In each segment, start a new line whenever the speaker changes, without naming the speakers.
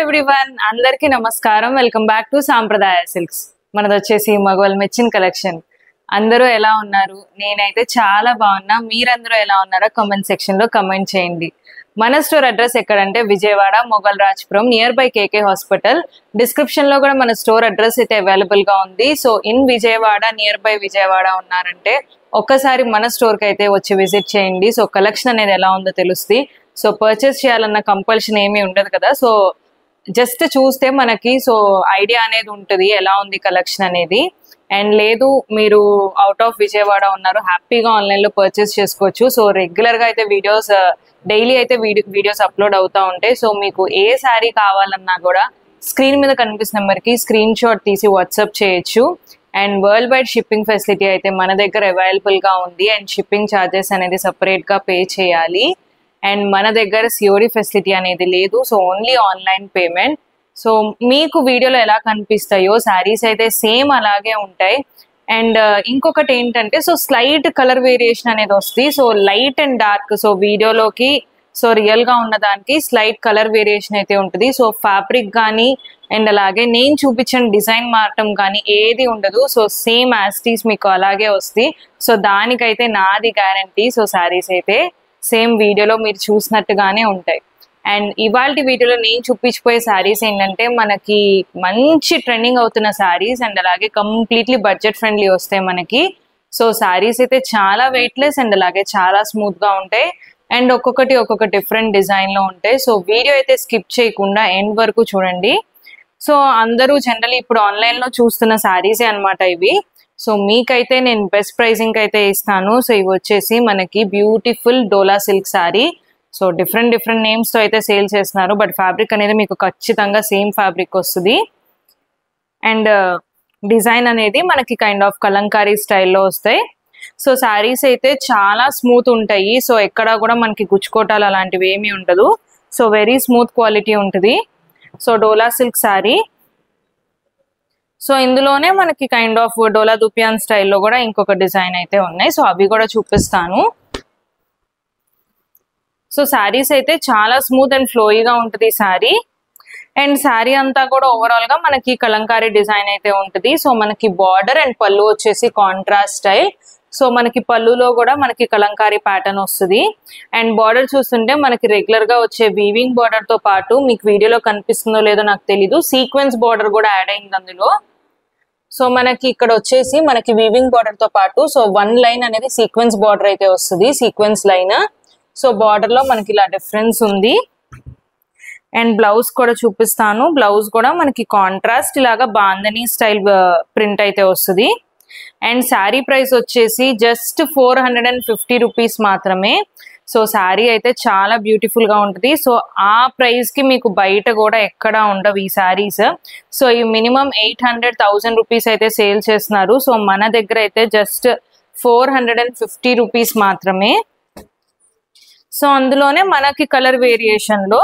Everyone అందరికీ నమస్కారం. Welcome back to సాంప్రదాయ సిల్క్స్. మనది వచ్చేసి మగవాళ్ళ మెచ్చిన కలెక్షన్. అందరూ ఎలా ఉన్నారు? నేనైతే చాలా బాగున్నా. మీరందరూ ఎలా ఉన్నారో కామెంట్ సెక్షన్ లో కామెంట్ చేయండి. మన స్టోర్ అడ్రస్ ఎక్కడంటే Vijayawada Mogal Rajpuram near by KK hospital. Description లో కూడా మన స్టోర్ అడ్రస్ అయితే అవైలబుల్ గా ఉంది. So in Vijayawada near by Vijayawada ఉన్నారంటే ఒక్కసారి మన స్టోర్ కి అయితే వచ్చి విజిట్ చేయండి. సో కలెక్షన్ అనేది ఎలా ఉందో తెలుస్తుంది. సో పర్చేస్ చేయాలన్న కంపల్షన్ ఏమీ ఉండదు కదా. సో జస్ట్ చూస్తే మనకి సో ఐడియా అనేది ఉంటుంది ఎలా ఉంది కలెక్షన్ అనేది. అండ్ లేదు మీరు అవుట్ ఆఫ్ విజయవాడ ఉన్నారు, హ్యాపీగా ఆన్లైన్ లో పర్చేస్ చేసుకోవచ్చు. సో రెగ్యులర్ గా అయితే వీడియోస్ డైలీ అయితే వీడియోస్ అప్లోడ్ అవుతా ఉంటాయి. సో మీకు ఏ శారీ కావాలన్నా కూడా స్క్రీన్ మీద కనిపిస్తున్న నెంబర్కి స్క్రీన్ షాట్ తీసి వాట్సాప్ చేయొచ్చు. And world wide shipping facility అయితే మన దగ్గర అవైలబుల్ గా ఉంది. అండ్ షిప్పింగ్ ఛార్జెస్ అనేది సపరేట్ గా పే చేయాలి. అండ్ మన దగ్గర సిఓడి ఫెసిలిటీ అనేది లేదు. So only online payment. So మీకు వీడియోలో ఎలా కనిపిస్తాయో శారీస్ అయితే సేమ్ అలాగే ఉంటాయి. అండ్ ఇంకొకటి ఏంటంటే సో స్లైట్ కలర్ వేరియేషన్ అనేది వస్తుంది. So light and dark, so వీడియోలోకి సో రియల్ గా ఉన్న దానికి స్లైట్ కలర్ వేరియేషన్ అయితే ఉంటుంది. సో ఫ్యాబ్రిక్ కానీ అండ్ అలాగే నేను చూపించిన డిజైన్ మారటం కానీ ఏది ఉండదు. సో సేమ్ యాస్టీస్ మీకు అలాగే వస్తుంది. సో దానికైతే నాది గ్యారంటీ. సో శారీస్ అయితే సేమ్ వీడియోలో మీరు చూసినట్టుగానే ఉంటాయి. అండ్ ఇవాళ వీడియోలో నేను చూపించిపోయే శారీస్ ఏంటంటే మనకి మంచి ట్రెండింగ్ అవుతున్న శారీస్ అండ్ అలాగే కంప్లీట్లీ బడ్జెట్ ఫ్రెండ్లీ వస్తాయి మనకి. సో శారీస్ అయితే చాలా వెయిట్లెస్ అండ్ అలాగే చాలా స్మూత్ గా ఉంటాయి. అండ్ ఒక్కొక్క డిఫరెంట్ డిజైన్ లో ఉంటాయి. సో వీడియో అయితే స్కిప్ చేయకుండా ఎండ్ వరకు చూడండి. సో అందరూ జనరల్లీ ఇప్పుడు ఆన్లైన్ లో చూస్తున్న శారీసే అనమాట ఇవి. సో మీకైతే నేను బెస్ట్ ప్రైసింగ్ అయితే ఇస్తాను. సో ఇవి వచ్చేసి మనకి beautiful Dola silk sari. So different names తో అయితే సేల్ చేస్తున్నారు. బట్ ఫ్యాబ్రిక్ అనేది మీకు ఖచ్చితంగా సేమ్ ఫ్యాబ్రిక్ వస్తుంది. అండ్ డిజైన్ అనేది మనకి కైండ్ ఆఫ్ కలంకారీ స్టైల్లో వస్తాయి. సో శారీస్ అయితే చాలా స్మూత్ ఉంటాయి. సో ఎక్కడా కూడా మనకి గుచ్చుకోటాలు అలాంటివి ఏమీ ఉండదు. సో వెరీ స్మూత్ క్వాలిటీ ఉంటుంది. సో డోలా సిల్క్ శారీ. సో ఇందులోనే మనకి కైండ్ ఆఫ్ డోలా దుపియాన్ స్టైల్లో కూడా ఇంకొక డిజైన్ అయితే ఉన్నాయి. సో అవి కూడా చూపిస్తాను. సో శారీస్ అయితే చాలా స్మూత్ అండ్ ఫ్లోయిగా ఉంటుంది శారీ. అండ్ శారీ అంతా కూడా ఓవరాల్ గా మనకి కలంకారీ డిజైన్ అయితే ఉంటుంది. సో మనకి బార్డర్ అండ్ పళ్ళు వచ్చేసి కాంట్రాస్ట్ స్టైల్. సో మనకి పళ్ళులో కూడా మనకి కలంకారీ ప్యాటర్న్ వస్తుంది. అండ్ బార్డర్ చూస్తుంటే మనకి రెగ్యులర్ గా వచ్చే వీవింగ్ బార్డర్ తో పాటు మీకు వీడియోలో కనిపిస్తుందో లేదో నాకు తెలీదు, సీక్వెన్స్ బార్డర్ కూడా యాడ్ అయింది అందులో. సో మనకి ఇక్కడ వచ్చేసి మనకి వీవింగ్ బార్డర్ తో పాటు సో వన్ లైన్ అనేది సీక్వెన్స్ బార్డర్ అయితే వస్తుంది, సీక్వెన్స్ లైన్. సో బార్డర్ లో మనకి ఇలా డిఫరెన్స్ ఉంది. అండ్ బ్లౌజ్ కూడా చూపిస్తాను. బ్లౌజ్ కూడా మనకి కాంట్రాస్ట్ ఇలాగా బాందని స్టైల్ ప్రింట్ అయితే వస్తుంది. అండ్ శారీ ప్రైస్ వచ్చేసి జస్ట్ 450 రూపీస్ మాత్రమే. సో శారీ అయితే చాలా బ్యూటిఫుల్ గా ఉంటుంది. సో ఆ ప్రైస్ కి మీకు బయట కూడా ఎక్కడా ఉండవు ఈ శారీస్. సో ఈ మినిమం 800,000 రూపీస్ అయితే సేల్ చేస్తున్నారు. సో మన దగ్గర అయితే జస్ట్ 450 రూపీస్ మాత్రమే. సో అందులోనే మనకి కలర్ వేరియేషన్ లో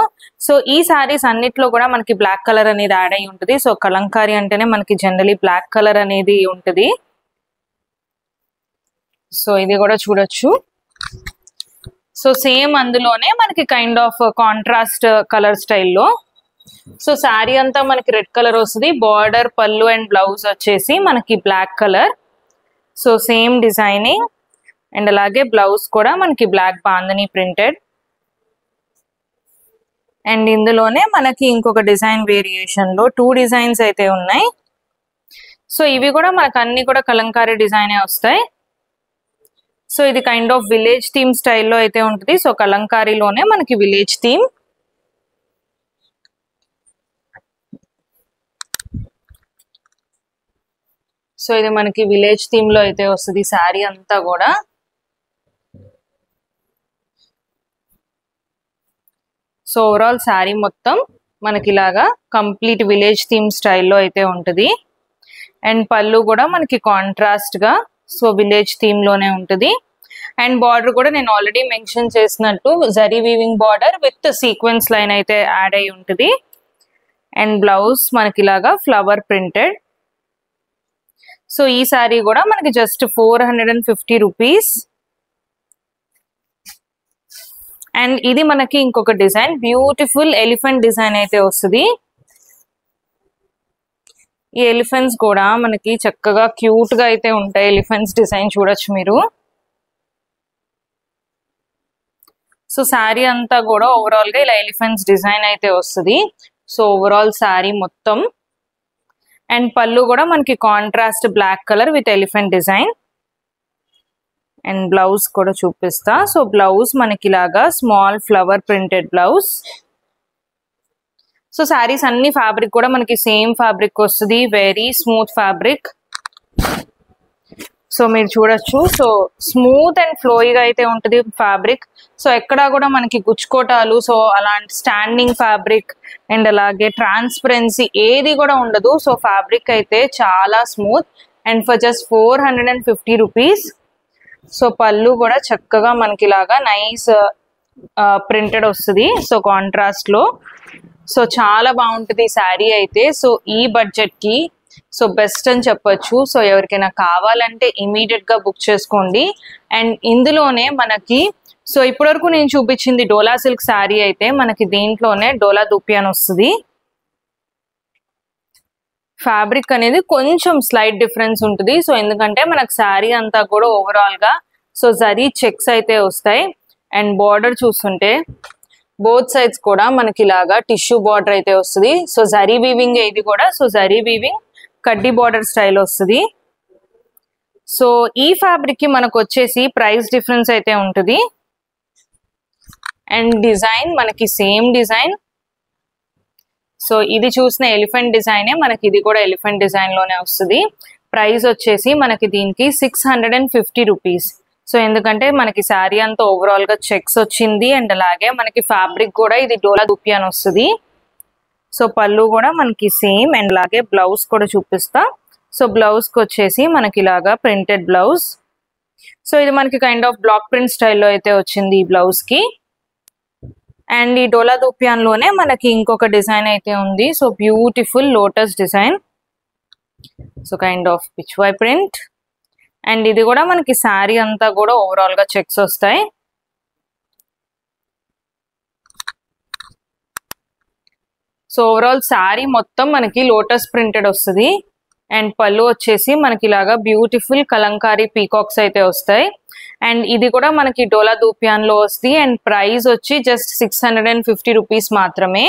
సో ఈ శారీస్ అన్నిట్లో కూడా మనకి బ్లాక్ కలర్ అనేది యాడ్ అయి ఉంటుంది. సో కలంకారీ అంటేనే మనకి జనరలీ బ్లాక్ కలర్ అనేది ఉంటుంది. సో ఇది కూడా చూడొచ్చు. సో సేమ్ అందులోనే మనకి కైండ్ ఆఫ్ కాంట్రాస్ట్ కలర్ స్టైల్లో. సో శారీ అంతా మనకి రెడ్ కలర్ వస్తుంది. బార్డర్, పళ్ళు అండ్ బ్లౌజ్ వచ్చేసి మనకి black colour. So same designing and అలాగే బ్లౌజ్ కూడా మనకి బ్లాక్ బాందని ప్రింటెడ్. అండ్ ఇందులోనే మనకి ఇంకొక డిజైన్ వేరియేషన్ లో 2 డిజైన్స్ అయితే ఉన్నాయి. సో ఇవి కూడా మనకు అన్ని కూడా కలంకారీ డిజైనే వస్తాయి. సో ఇది కైండ్ ఆఫ్ విలేజ్ థీమ్ స్టైల్లో అయితే ఉంటుంది. సో కలంకారీలోనే మనకి విలేజ్ థీమ్. సో ఇది మనకి విలేజ్ థీమ్ లో అయితే వస్తుంది శారీ అంతా కూడా. సో ఓవరాల్ శారీ మొత్తం మనకి ఇలాగా కంప్లీట్ విలేజ్ థీమ్ స్టైల్లో అయితే ఉంటుంది. అండ్ పళ్ళు కూడా మనకి కాంట్రాస్ట్ గా సో విలేజ్ థీమ్ లోనే ఉంటుంది. అండ్ బార్డర్ కూడా నేను ఆల్రెడీ మెన్షన్ చేసినట్టు zari weaving border with sequence line అయితే యాడ్ అయి ఉంటుంది. అండ్ బ్లౌజ్ మనకి ఇలాగా ఫ్లవర్ ప్రింటెడ్. సో ఈ శారీ కూడా మనకి జస్ట్ 450 రూపీస్. అండ్ ఇది మనకి ఇంకొక డిజైన్ బ్యూటిఫుల్ ఎలిఫెంట్ డిజైన్ అయితే వస్తుంది. ఈ ఎలిఫెంట్స్ కూడా మనకి చక్కగా క్యూట్ గా అయితే ఉంటాయి. ఎలిఫెంట్స్ డిజైన్ చూడొచ్చు మీరు. సో శారీ అంతా కూడా ఓవరాల్ గా ఇలా ఎలిఫెంట్స్ డిజైన్ అయితే వస్తుంది. సో ఓవరాల్ శారీ మొత్తం. అండ్ పళ్ళు కూడా మనకి contrast black colour with elephant design. And blouse కూడా చూపిస్తా. సో బ్లౌజ్ మనకి ఇలాగా small flower printed blouse. So saris అన్ని ఫ్యాబ్రిక్ కూడా మనకి సేమ్ ఫ్యాబ్రిక్ వస్తుంది, వెరీ స్మూత్ ఫ్యాబ్రిక్. సో మీరు చూడొచ్చు. సో స్మూత్ అండ్ ఫ్లోయిగా అయితే ఉంటుంది ఫ్యాబ్రిక్. సో ఎక్కడా కూడా మనకి గుచ్చుకోటాలు సో అలాంటి స్టాండింగ్ ఫ్యాబ్రిక్ అండ్ అలాగే ట్రాన్స్పరెన్సీ ఏది కూడా ఉండదు. సో ఫ్యాబ్రిక్ అయితే చాలా smooth and for just 450 rupees. So పళ్ళు కూడా చక్కగా మనకి ఇలాగా నైస్ ప్రింటెడ్ వస్తుంది. సో కాంట్రాస్ట్ లో సో చాలా బాగుంటుంది శారీ అయితే. సో ఈ బడ్జెట్ కి సో బెస్ట్ అని చెప్పొచ్చు. సో ఎవరికైనా కావాలంటే ఇమీడియట్ గా బుక్ చేసుకోండి. అండ్ ఇందులోనే మనకి సో ఇప్పటివరకు నేను చూపించింది డోలా సిల్క్ శారీ అయితే మనకి దీంట్లోనే డోలా దుపియాన్ వస్తుంది. ఫ్యాబ్రిక్ అనేది కొంచెం స్లైట్ డిఫరెన్స్ ఉంటుంది. సో ఎందుకంటే మనకు శారీ అంతా కూడా ఓవరాల్ గా సో జరీ చెక్స్ అయితే వస్తాయి. అండ్ బార్డర్ చూస్తుంటే బోత్ సైడ్స్ కూడా మనకి ఇలాగా టిష్యూ బార్డర్ అయితే వస్తుంది. సో జరీ వీవింగ్ ఇది కూడా. సో జరీ వీవింగ్ కడ్డీ బార్డర్ స్టైల్ వస్తుంది. సో ఈ ఫ్యాబ్రిక్ కి మనకు వచ్చేసి ప్రైస్ డిఫరెన్స్ అయితే ఉంటుంది. అండ్ డిజైన్ మనకి సేమ్ డిజైన్. సో ఇది చూసిన ఎలిఫెంట్ డిజైనే మనకి ఇది కూడా ఎలిఫెంట్ డిజైన్ లోనే వస్తుంది. ప్రైస్ వచ్చేసి మనకి దీనికి 650 రూపీస్. సో ఎందుకంటే మనకి శారీ అంతా ఓవరాల్ గా చెక్స్ వచ్చింది అండ్ అలాగే మనకి ఫ్యాబ్రిక్ కూడా ఇది డోలా దుపియాన్ వస్తుంది. సో పళ్ళు కూడా మనకి సేమ్ అండ్ అలాగే బ్లౌజ్ కూడా చూపిస్తా. సో బ్లౌజ్ కి వచ్చేసి మనకి ఇలాగా ప్రింటెడ్ బ్లౌజ్. సో ఇది మనకి కైండ్ ఆఫ్ బ్లాక్ ప్రింట్ స్టైల్లో అయితే వచ్చింది ఈ బ్లౌజ్ కి. అండ్ ఈ డోలా దుపియాన్ లోనే మనకి ఇంకొక డిజైన్ అయితే ఉంది. So beautiful lotus design. So kind of Pichwai print. And ఇది కూడా మనకి శారీ అంతా కూడా ఓవరాల్ గా చెక్స్ వస్తాయి. సో ఓవరాల్ శారీ మొత్తం మనకి లోటస్ ప్రింటెడ్ వస్తుంది. అండ్ పళ్ళు వచ్చేసి మనకి ఇలాగా బ్యూటిఫుల్ కలంకారీ పీకాక్స్ అయితే వస్తాయి. అండ్ ఇది కూడా మనకి డోలా దుపియాన్ లో వస్తుంది. అండ్ ప్రైస్ వచ్చి జస్ట్ 650 రూపీస్ మాత్రమే.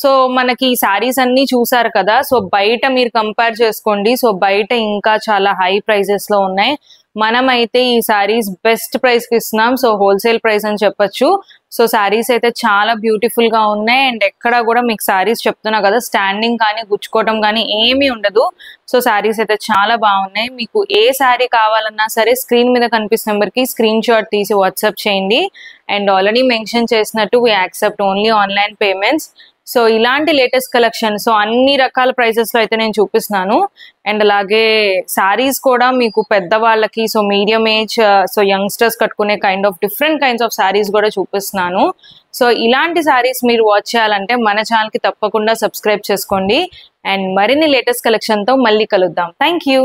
సో మనకి ఈ శారీస్ అన్ని చూసారు కదా. సో బయట మీరు కంపేర్ చేసుకోండి. సో బయట ఇంకా చాలా హై ప్రైజెస్ లో ఉన్నాయి. మనమైతే ఈ శారీస్ బెస్ట్ ప్రైస్ కి ఇస్తున్నాం. సో హోల్సేల్ ప్రైస్ అని చెప్పొచ్చు. సో శారీస్ అయితే చాలా బ్యూటిఫుల్ గా ఉన్నాయి. అండ్ ఎక్కడ కూడా మీకు శారీస్ చెప్తున్నా కదా స్టాండింగ్ కానీ గుచ్చుకోవటం కానీ ఏమీ ఉండదు. సో శారీస్ అయితే చాలా బాగున్నాయి. మీకు ఏ శారీ కావాలన్నా సరే స్క్రీన్ మీద కనిపిస్తున్న నెంబర్ కి స్క్రీన్ షాట్ తీసి వాట్సాప్ చేయండి. అండ్ ఆల్రెడీ మెన్షన్ చేసినట్టు we accept only online payments. So ఇలాంటి లేటెస్ట్ కలెక్షన్ సో అన్ని రకాల ప్రైజెస్ లో అయితే నేను చూపిస్తున్నాను. అండ్ అలాగే శారీస్ కూడా మీకు పెద్దవాళ్ళకి so medium age so youngsters కట్టుకునే kind of different kinds of saris కూడా చూపిస్తున్నాను. సో ఇలాంటి శారీస్ మీరు వాచ్ చేయాలంటే మన ఛానల్ కి తప్పకుండా సబ్స్క్రైబ్ చేసుకోండి. అండ్ మరిన్ని లేటెస్ట్ కలెక్షన్ తో మళ్ళీ కలుద్దాం. Thank you.